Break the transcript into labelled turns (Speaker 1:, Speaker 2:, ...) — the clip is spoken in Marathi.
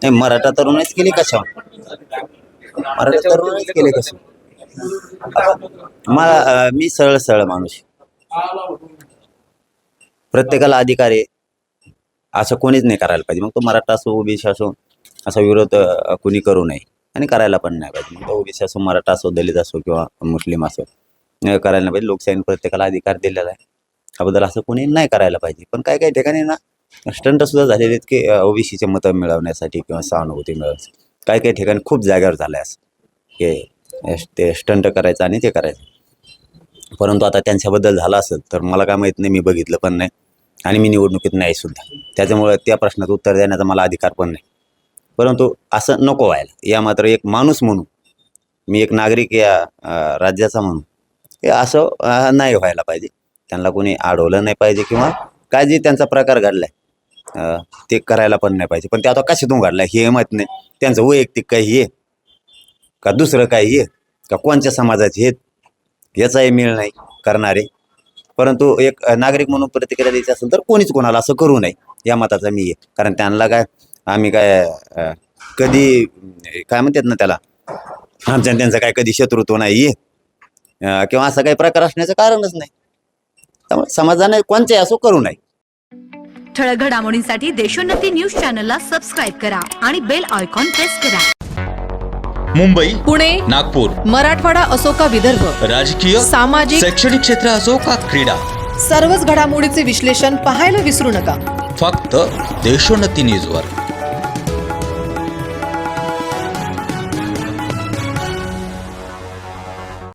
Speaker 1: नाही, मराठा तरुणच केली कशावर? मराठा तरुणच केली कशी? मला मी सरळ सरळ माणूस, प्रत्येकाला अधिकार आहे असं कोणीच नाही करायला पाहिजे. मग तो मराठा असो ओबीसी असो असा विरोध कोणी करू नये आणि करायला पण नाही पाहिजे. मग तो ओबीसी असो मराठा असो दलित असो किंवा मुस्लिम असो करायला नाही पाहिजे. लोकशाहीने प्रत्येकाला अधिकार दिलेला आहे, त्याबद्दल असं कोणी नाही करायला पाहिजे. पण काही काही ठिकाणी ना स्टंट सुद्धा झालेले आहेत की ओबीसीचे मतं मिळवण्यासाठी किंवा सहानुभूती मिळवण्यासाठी काही काही ठिकाणी खूप जागेवर झालं आहे असं की ते स्टंट करायचं आणि ते करायचं. परंतु आता त्यांच्याबद्दल झालं असेल तर मला काय माहीत नाही, मी बघितलं पण नाही आणि मी निवडणुकीत नाही सुद्धा, त्याच्यामुळे त्या प्रश्नाचं उत्तर देण्याचा मला अधिकार पण नाही. परंतु असं नको व्हायला, या मात्र एक माणूस म्हणून, मी एक नागरिक या राज्याचा म्हणून हे असं नाही व्हायला पाहिजे. त्यांना कोणी अडवलं नाही पाहिजे किंवा काय जे त्यांचा प्रकार घडलाय ते करायला पण नाही पाहिजे. पण ते आता कशातून घडलाय हे माहीत नाही. त्यांचं वैयक्तिक काही हे का दुसरं काही हे का कोणत्या समाजाचे हे याचाही मेळ नाही करणारे. परंतु एक नागरिक म्हणून प्रतिक्रिया द्यायची असेल तर कोणीच कोणाला असं करू नये या मताचा मी आहे. कारण त्यांना काय आम्ही काय कधी काय म्हणतात ना त्याला, आमच्या त्यांचं काय कधी शत्रुत्व नाही किंवा असा काही प्रकार असण्याचं कारणच नाही. त्यामुळे समाजाने कोणत्याही असो करू नये.
Speaker 2: ठळक घडामोडींसाठी देशोन्नती न्यूज चॅनलला सबस्क्राईब करा आणि बेल आयकॉन प्रेस करा.
Speaker 3: मुंबई,
Speaker 4: पुणे,
Speaker 3: नागपूर,
Speaker 4: मराठवाडा असो का विदर्भ,
Speaker 3: राजकीय,
Speaker 4: सामाजिक,
Speaker 3: शैक्षणिक क्षेत्र असो का क्रीडा,
Speaker 4: सर्वच घडामोडीचे विश्लेषण पाहायला विसरू नका.
Speaker 3: फक्त देशोन्नती न्यूजवर.